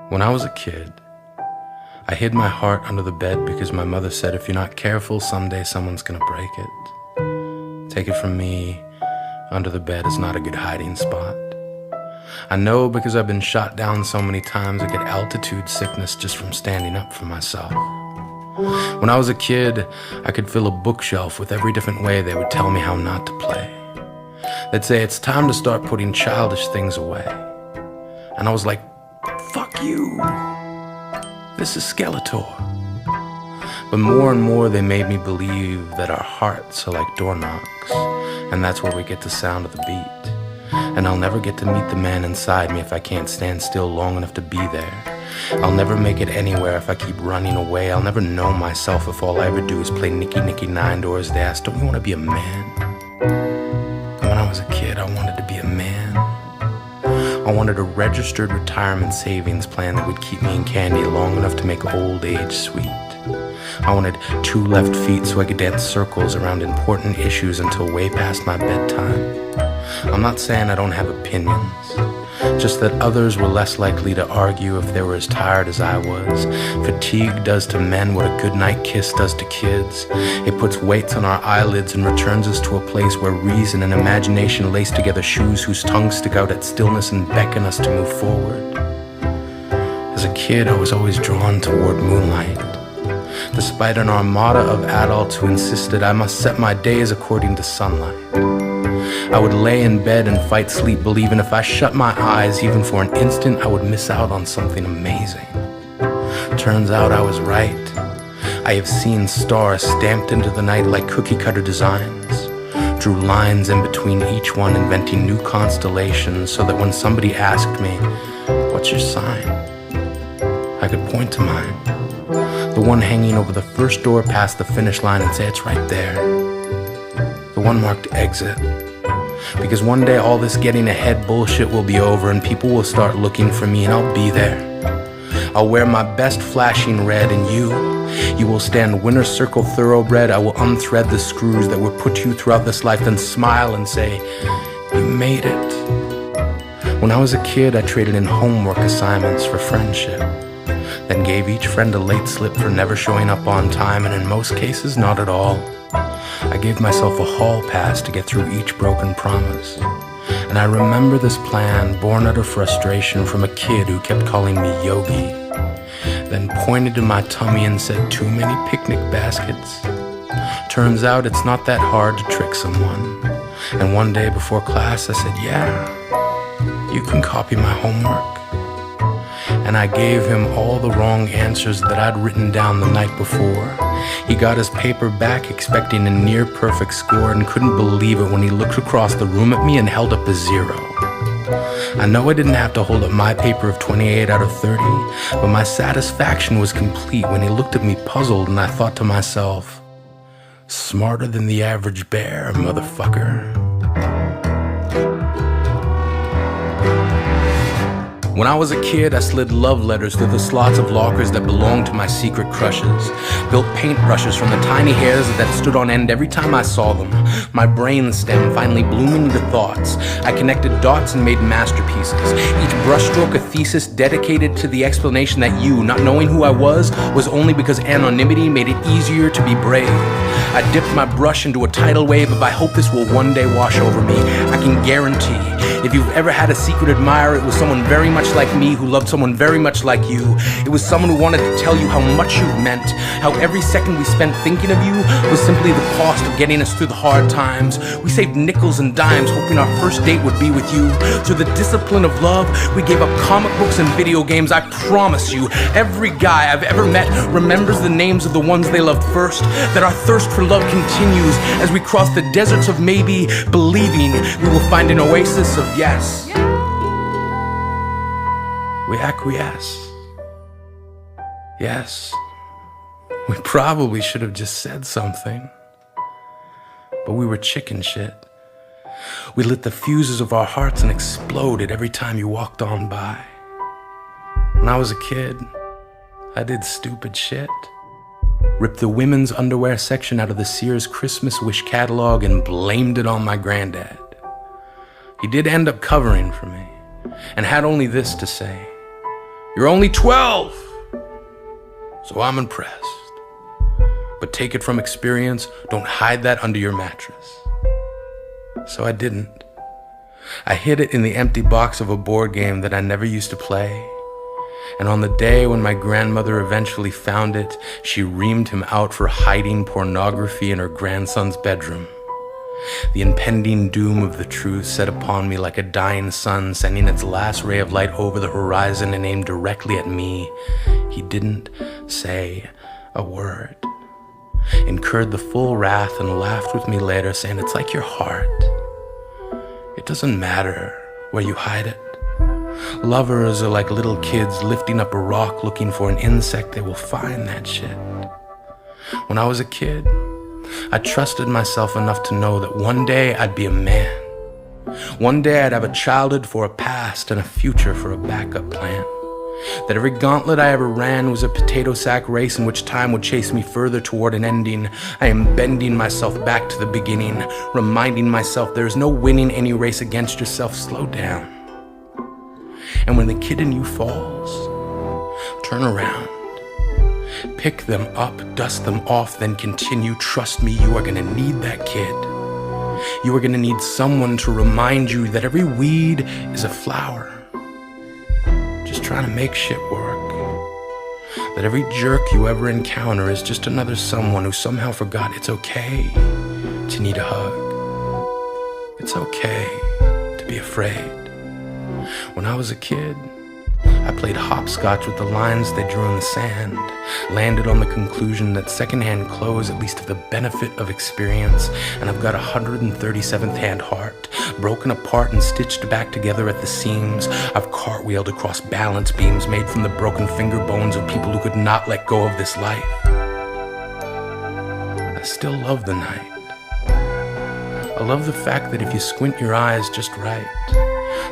When I was a kid, I hid my heart under the bed because my mother said if you're not careful, someday someone's gonna break it. Take it from me, under the bed is not a good hiding spot. I know because I've been shot down so many times I get altitude sickness just from standing up for myself. When I was a kid, I could fill a bookshelf with every different way they would tell me how not to play. They'd say it's time to start putting childish things away. And I was like, fuck you. This is Skeletor. But more and more they made me believe that our hearts are like door knocks, and that's where we get the sound of the beat. And I'll never get to meet the man inside me if I can't stand still long enough to be there. I'll never make it anywhere if I keep running away. I'll never know myself if all I ever do is play Nicky Nicky Nine Doors. They ask, don't you want to be a man? And when I was a kid, I wanted to be a man. I wanted a registered retirement savings plan that would keep me in candy long enough to make old age sweet. I wanted 2 left feet so I could dance circles around important issues until way past my bedtime. I'm not saying I don't have opinions, just that others were less likely to argue if they were as tired as I was. Fatigue does to men what a goodnight kiss does to kids. It puts weights on our eyelids and returns us to a place where reason and imagination lace together shoes whose tongues stick out at stillness and beckon us to move forward. As a kid, I was always drawn toward moonlight, despite an armada of adults who insisted I must set my days according to sunlight. I would lay in bed and fight sleep, believing if I shut my eyes even for an instant, I would miss out on something amazing. Turns out I was right. I have seen stars stamped into the night like cookie-cutter designs, drew lines in between each one, inventing new constellations so that when somebody asked me, what's your sign? I could point to mine, the one hanging over the first door past the finish line, and say it's right there, the one marked exit. Because one day all this getting ahead bullshit will be over and people will start looking for me and I'll be there. I'll wear my best flashing red and you will stand winner circle thoroughbred. I will unthread the screws that will put you throughout this life, then smile and say, you made it. When I was a kid, I traded in homework assignments for friendship, then gave each friend a late slip for never showing up on time, and in most cases, not at all. I gave myself a hall pass to get through each broken promise. And I remember this plan, born out of frustration from a kid who kept calling me Yogi, then pointed to my tummy and said, too many picnic baskets. Turns out it's not that hard to trick someone. And one day before class I said, yeah, you can copy my homework. And I gave him all the wrong answers that I'd written down the night before. He got his paper back expecting a near perfect score and couldn't believe it when he looked across the room at me and held up a 0. I know I didn't have to hold up my paper of 28 out of 30, but my satisfaction was complete when he looked at me puzzled, and I thought to myself, smarter than the average bear, motherfucker. When I was a kid, I slid love letters through the slots of lockers that belonged to my secret crushes. Built paintbrushes from the tiny hairs that stood on end every time I saw them. My brain stem finally blooming into thoughts. I connected dots and made masterpieces. Each brushstroke a thesis dedicated to the explanation that you, not knowing who I was only because anonymity made it easier to be brave. I dipped my brush into a tidal wave of I hope this will one day wash over me. I can guarantee, if you've ever had a secret admirer, it was someone very much like me who loved someone very much like you. It was someone who wanted to tell you how much you meant, how every second we spent thinking of you was simply the cost of getting us through the hard times. We saved nickels and dimes hoping our first date would be with you. Through the discipline of love, we gave up comic books and video games. I promise you, every guy I've ever met remembers the names of the ones they loved first, that our thirst for love continues as we cross the deserts of maybe, believing we will find an oasis of yes. We acquiesce. Yes, we probably should have just said something, but we were chicken shit. We lit the fuses of our hearts and exploded every time you walked on by. When I was a kid, I did stupid shit. Ripped the women's underwear section out of the Sears Christmas wish catalog and blamed it on my granddad. He did end up covering for me and had only this to say, You're only 12, so I'm impressed. But take it from experience, don't hide that under your mattress. So I didn't. I hid it in the empty box of a board game that I never used to play. And on the day when my grandmother eventually found it, she reamed him out for hiding pornography in her grandson's bedroom. The impending doom of the truth set upon me like a dying sun, sending its last ray of light over the horizon and aimed directly at me. He didn't say a word. Incurred the full wrath and laughed with me later, saying, "It's like your heart. It doesn't matter where you hide it. Lovers are like little kids lifting up a rock looking for an insect. They will find that shit." When I was a kid, I trusted myself enough to know that one day I'd be a man. One day I'd have a childhood for a past and a future for a backup plan. That every gauntlet I ever ran was a potato sack race in which time would chase me further toward an ending. I am bending myself back to the beginning, reminding myself there is no winning any race against yourself. Slow down. And when the kid in you falls, turn around. Pick them up, dust them off, then continue. Trust me, you are gonna need that kid. You are gonna need someone to remind you that every weed is a flower, just trying to make shit work. That every jerk you ever encounter is just another someone who somehow forgot it's okay to need a hug. It's okay to be afraid. When I was a kid, I played hopscotch with the lines they drew in the sand, landed on the conclusion that secondhand clothes at least have the benefit of experience, and I've got a 137th hand heart, broken apart and stitched back together at the seams. I've cartwheeled across balance beams made from the broken finger bones of people who could not let go of this life. I still love the night. I love the fact that if you squint your eyes just right,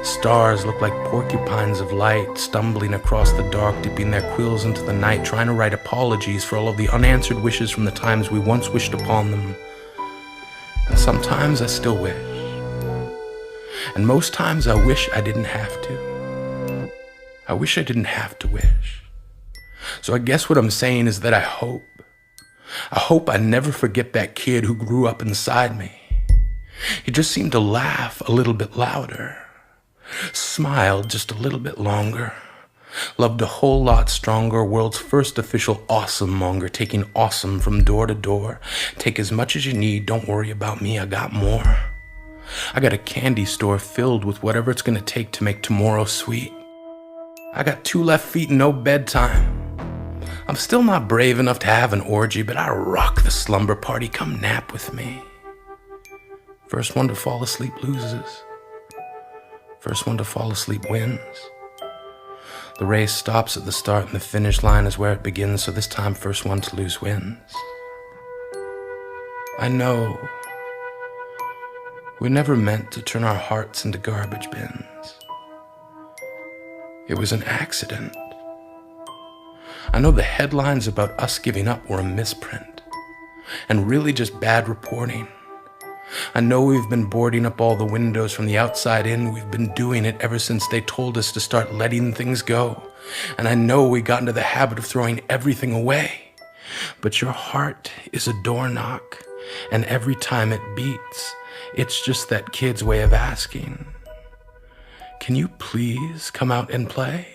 stars look like porcupines of light, stumbling across the dark, dipping their quills into the night, trying to write apologies for all of the unanswered wishes from the times we once wished upon them. And sometimes I still wish. And most times I wish I didn't have to. I wish I didn't have to wish. So I guess what I'm saying is that I hope I never forget that kid who grew up inside me. He just seemed to laugh a little bit louder, smiled just a little bit longer, loved a whole lot stronger, world's first official awesome monger, taking awesome from door to door. Take as much as you need, don't worry about me, I got more. I got a candy store filled with whatever it's gonna take to make tomorrow sweet. I got 2 left feet and no bedtime. I'm still not brave enough to have an orgy, but I rock the slumber party, come nap with me. First one to fall asleep loses. First one to fall asleep wins. The race stops at the start and the finish line is where it begins, so this time first one to lose wins. I know we never meant to turn our hearts into garbage bins. It was an accident. I know the headlines about us giving up were a misprint and really just bad reporting. I know we've been boarding up all the windows from the outside in. We've been doing it ever since they told us to start letting things go. And I know we got into the habit of throwing everything away. But your heart is a door knock, and every time it beats, it's just that kid's way of asking, "Can you please come out and play?"